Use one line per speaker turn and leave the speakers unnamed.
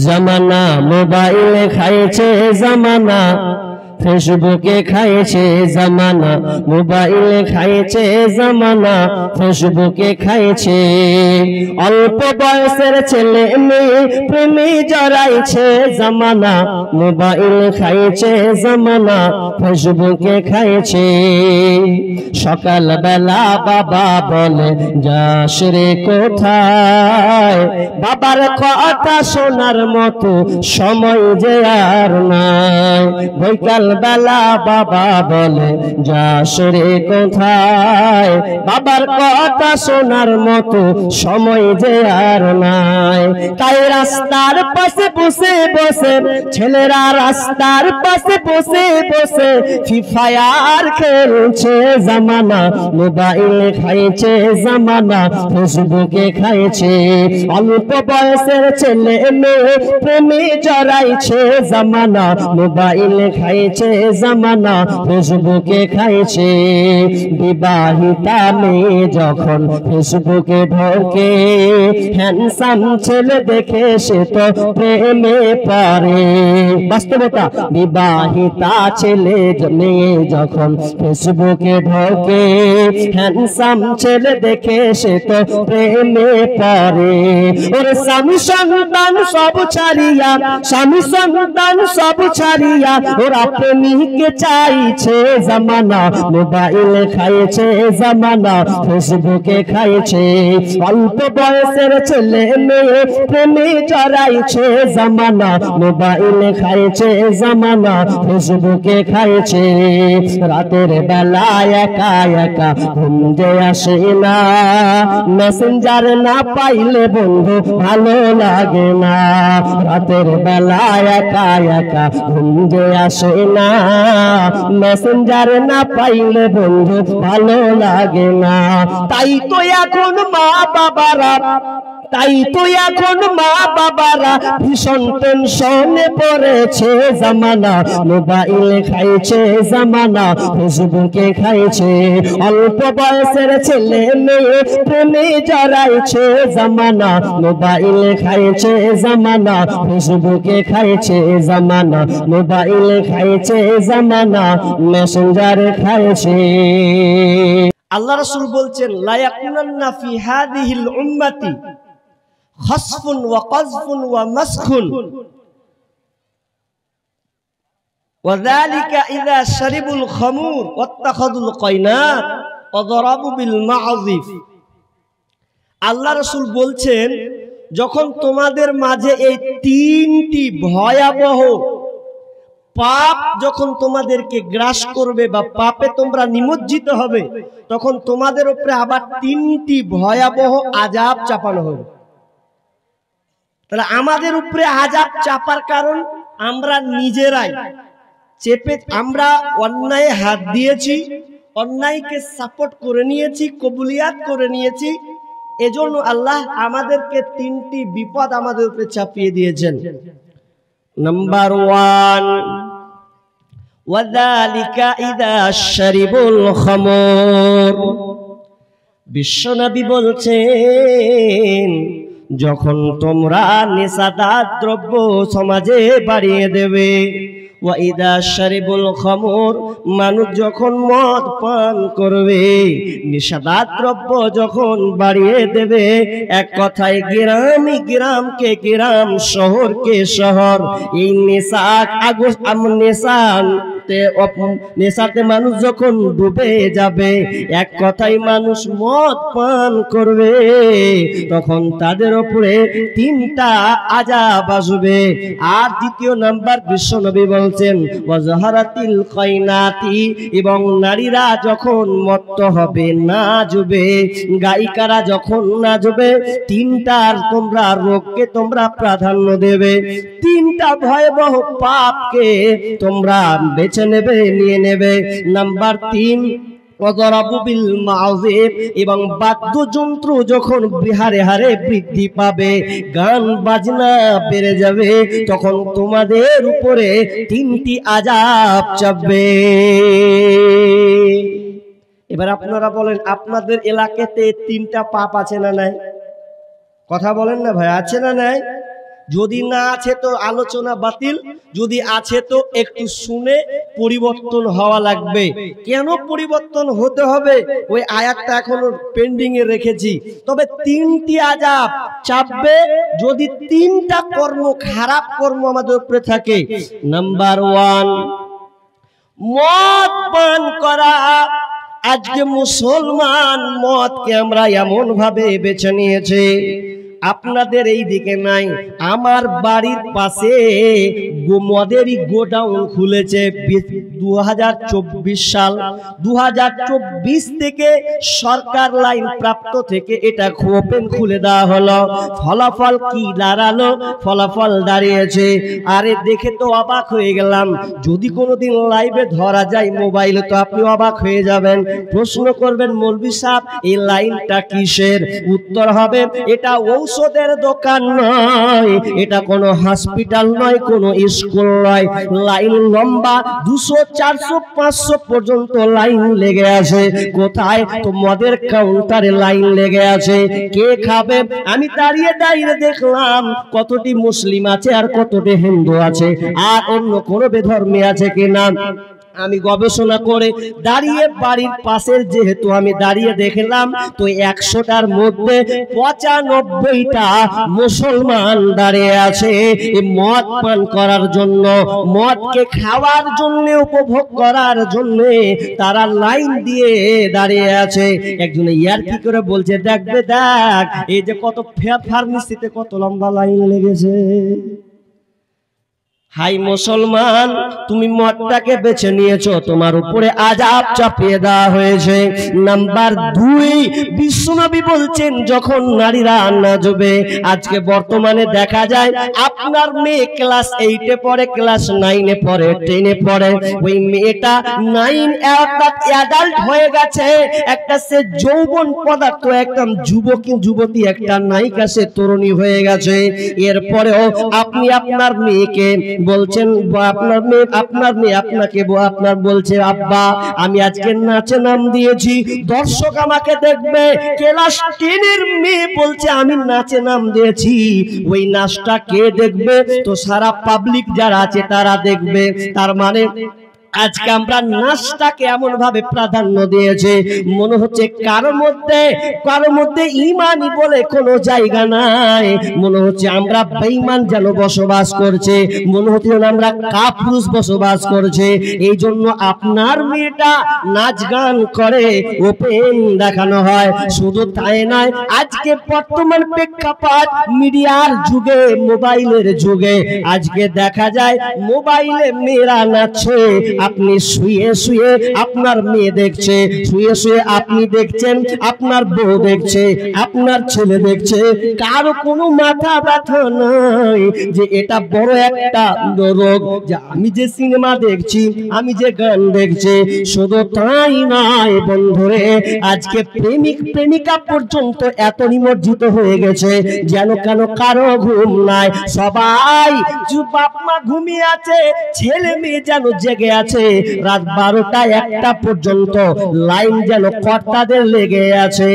জামানা মোবাইলে খাইছে জামানা, ফেসবুকে খাইছে জামানা, মোবাইলে খাইছে জামানা, ফেসবুকে খাইছে। অল্প বয়সের ছেলে মেয়ে প্রেমে জড়াইছে জামানা, মোবাইল খাইছে জামানা, ফেসবুকে খাইছে। সকাল বেলা বাবা বলে যাস রে কোথায়, বাবার কথা শোনার মতো সময় যে আর নাই। বৈকাল বেলা বাবা বলে যাস রে কোথায়, বাবার কথা শোনার মতো সময় যে আর নাই। তাই রাস্তার পাশে বসে বসে ছেলেরা রাস্তার পাশে বসে বসে ফ্রি ফায়ার খেলছে জামানা, মোবাইলে খাইছে জামানা, ফেসবুকে খাইছে। অল্প বয়সের ছেলে মেয়ে প্রেমে জড়াইছে জামানা, মোবাইলে খাইছে জামানা, ফেসবুকে খাইছে। বিবাহিতা মেয়ে যখন ফেসবুকে ঢোকে, হ্যান্ডসাম ছেলে দেখে সে তো প্রেমে পড়ে। বাস্তবতা, বিবাহিতা ছেলে মেয়ে যখন ফেসবুকে ঢোকে, হ্যান্ডসাম ছেলে দেখে সে তো প্রেমে পড়ে। ওর স্বামী সন্তান সব ছাড়িয়া, স্বামী সন্তান সব ছাড়িয়া ওরা প্রেমিককে চাইছে জামানা, মোবাইলে খাইছে জামানা, ফেসবুকে খাইছে। অল্প বয়সের ছেলে মেয়ে প্রেমে জড়াইছে জামানা, মোবাইলে খাইছে জামানা, ফেসবুকে খাইছে। রাতের বেলা একা একা ঘুম যে আসে না, মেসেঞ্জার না পাইলে বন্ধু ভালো লাগে না। রাতের বেলা একা একা ঘুম যে আসে না, মেসেঞ্জার না পাইলে বন্ধু ভালো লাগে না। তাই তো এখন মা বাবারা, তাই তো এখন মা বাবারা ভীষণ টেনশনে পড়েছে জামানা, মোবাইলে খাইছে জামানা, ফেসবুকে খাইছে। অল্প বয়সের ছেলে মেয়ে প্রেমে জড়াইছে জামানা, মোবাইলে খাইছে জামানা, ফেসবুকে খাইছে জামানা, মোবাইলে খাইছে জামানা, মেসেঞ্জারে খাইছে। আল্লাহ রাসূল বলছেন, লা ইয়াকুনান্না ফি হাযিহিল উম্মতি খাসফুন ওয়া কাযফুন ওয়া মাসখুন, ওয়া যালিকা ইযা শারিবুল খামুর ওয়াত্তাখাযুল কায়নাত ওয়া দারাবু বিল মা'যিফ। আল্লাহ রাসূল বলছেন, যখন তোমাদের মাঝে এই তিনটি ভয়াবহ পাপ যখন তোমাদেরকে গ্রাস করবে বা পাপে তোমরা নিমজ্জিত হবে, তখন তোমাদের উপরে আবার তিনটি ভয়াবহ আযাব চাপানো হবে। তাহলে আমাদের উপরে আযাব চাপার কারণ আমরা নিজেরাই চেপে, আমরা অন্যায় হাত দিয়েছি, অন্যায়কে সাপোর্ট করে নিয়েছি, কবুলিয়াত করে নিয়েছি। এজন্য আল্লাহ আমাদেরকে তিনটি বিপদ আমাদের উপরে চাপিয়ে দিয়েছেন। নাম্বার 1, ওয়াযালিকা ইযা শারিবুল খামর। বিশ্বনবী বলছেন, যখন তোমরা নেশাদার দ্রব্য সমাজে বাড়িয়ে দেবে। ওয়া ইযা শারিবুল খামর, মানুষ যখন মদ পান করবে, নেশাদার দ্রব্য যখন বাড়িয়ে দেবে, এক কথায় গ্রামে গ্রামকে গ্রাম, শহরকে শহর, এই নেশাতে মানুষ যখন ডুবে যাবে, এক কথায় মানুষ মদ পান করবে, তখন তাদের উপরে তিনটা আযাব আসবে। আর দ্বিতীয় নাম্বার, বিশ্বনবী বলছেন, ওয়াজহারাতিল কায়নাতি, এবং নারীরা যখন মত্ত হবে, নাচবে, গায়িকারা যখন নাচবে, তিনটার তোমরা রোগকে তোমরা প্রাধান্য দেবে, তিনটা ভয়াবহ পাপকে তোমরা বেছে নেবে, নিয়ে নেবে। নাম্বার 3, ওয়াদারাবু বিল মা'যিফ, এবং বাদ্যযন্ত্র যখন হারে হারে বৃদ্ধি পাবে, গান বাজনা বেড়ে যাবে, তখন তোমাদের উপরে তিনটি আযাব চাপবে। এবার আপনারা বলেন, আপনাদের এলাকাতে তিনটা পাপ আছে না নাই? কথা বলেন না ভাই, আছে না নাই? যদি না আছে তো আলোচনা বাতিল, যদি আছে তো একটু শুনে পরিবর্তন হওয়া লাগবে। কেন পরিবর্তন হতে হবে ওই আয়াতটা এখনো পেন্ডিং এ রেখেছি। তবে তিনটি আযাব চাপবে যদি তিনটা কর্ম, খারাপ কর্ম আমাদের উপরে থাকে। নাম্বার 1, মদ পান করা। আজকে মুসলমান মদকে আমরা এমন ভাবে বেছে নিয়েছে, আপনাদের এই দিকে নাই, আমার বাড়ির পাশে মদেরই গোডাউন খুলেছে। 2024 সাল, 2024 থেকে সরকার লাইন প্রাপ্ত থেকে এটা ওপেন খুলে দেওয়া হলো। ফলাফল কি দাঁড়ালো? ফলাফল দাঁড়িয়েছে, আরে দেখে তো অবাক হয়ে গেলাম। যদি কোনোদিন লাইভে ধরা যায় মোবাইলে তো আপনি অবাক হয়ে যাবেন। প্রশ্ন করবেন মৌলভী সাহেব এই লাইনটা কিসের? উত্তর হবে এটা ঔষধের দোকান নয়, এটা কোনো হসপিটাল নয়, কোনো স্কুল নয়। লাইন লম্বা, 200, 400, 500 পর্যন্ত লাইন লেগে আছে। কোথায়? তো মদের কাউন্টারে লাইন লেগে আছে। কে খাবে? আমি দাঁড়িয়ে দাঁড়িয়ে দেখলাম কতটি মুসলিম আছে আর কতটি হিন্দু আছে, আর অন্য কোনো বেধর্মী আছে কিনা। আমি গবেষণা করে দাঁড়িয়ে বাড়ির পাশের যেহেতু আমি দাঁড়িয়ে দেখলাম তো 100টার মধ্যে 95টা মুসলমান দাঁড়িয়ে আছে মদ পান করার জন্য, মদকে খাওয়ার জন্য, উপভোগ করার জন্য তারা লাইন দিয়ে দাঁড়িয়ে আছে। একজন ইয়ার কি করে বলছে, দেখবে দেখ এই যে কত ফার্মেসিতে কত লম্বা লাইন লেগেছে। হাই মুসলমান, তুমি মদটাকে বেছে নিয়েছো, তোমার উপরে আযাব চাপিয়ে দেওয়া হয়েছে। নাম্বার 2, বিশ্বনবী বলছেন যখন নারীরা নাচবে, আজকে বর্তমানে দেখা যায় আপনার মেয়ে ক্লাস 8 এ পড়ে, ক্লাস 9 এ পড়ে, 10 এ পড়ে, ওই মেয়েটা 9 অর্থাৎ অ্যাডাল্ট হয়ে গেছে, একটা সে যৌবন পদার্থ, একদম যুবতী একটা নায়িকা, সে তরুণী হয়ে গেছে। এরপরেও আপনি আপনার মেয়েকে বলছেন, আপনার মেয়ে আপনাকে আপনার বলছে আব্বা আমি আজকে নাচে নাম দিয়েছি, দর্শক আমাকে দেখবে। ক্লাস 10 এর মেয়ে বলছে আমি নাচে নাম দিয়েছি, ওই নাচটা কে দেখবে? তো সারা পাবলিক যারা আছে তারা দেখবে। তার মানে আজকে আমরা নাচটাকে এমন ভাবে প্রাধান্য দিয়েছে, মনে হচ্ছে কারো মধ্যে ঈমানই বলে কোনো জায়গা নাই, মনে হচ্ছে আমরা বেঈমান যেন বসবাস করছে, মনে হচ্ছে আমরা কাপুরুষ বসবাস করছে। এই জন্য আপনার মেয়েটা নাচ গান করে ওপেন দেখানো হয়। শুধু তাই নয়, আজকে বর্তমান প্রেক্ষাপট মিডিয়ার যুগে, মোবাইলের যুগে, আজকে দেখা যায় মোবাইলে মেয়েরা নাচছে, আপনি শুয়ে শুয়ে আপনার মেয়ে দেখছে, শুয়ে শুয়ে আপনি দেখছেন, আপনার বউ দেখছে, আপনার ছেলে দেখছে, কারো কোনো মাথা ব্যথা নাই যে এটা বড় একটা রোগ, যে আমি যে সিনেমা দেখছি, আমি যে গান দেখছি। শুধু তাই নয় বন্ধুরে, আজকে প্রেমিক প্রেমিকা পর্যন্ত এত নিমজ্জিত হয়ে গেছে যেন কেন কারো ঘুম নাই, সবাই বাপ মা ঘুমিয়ে আছে, ছেলে মেয়ে যেন জেগে আছে, রাত 12টা 1টা পর্যন্ত লাইন যেন কর্তাদের লেগে আছে।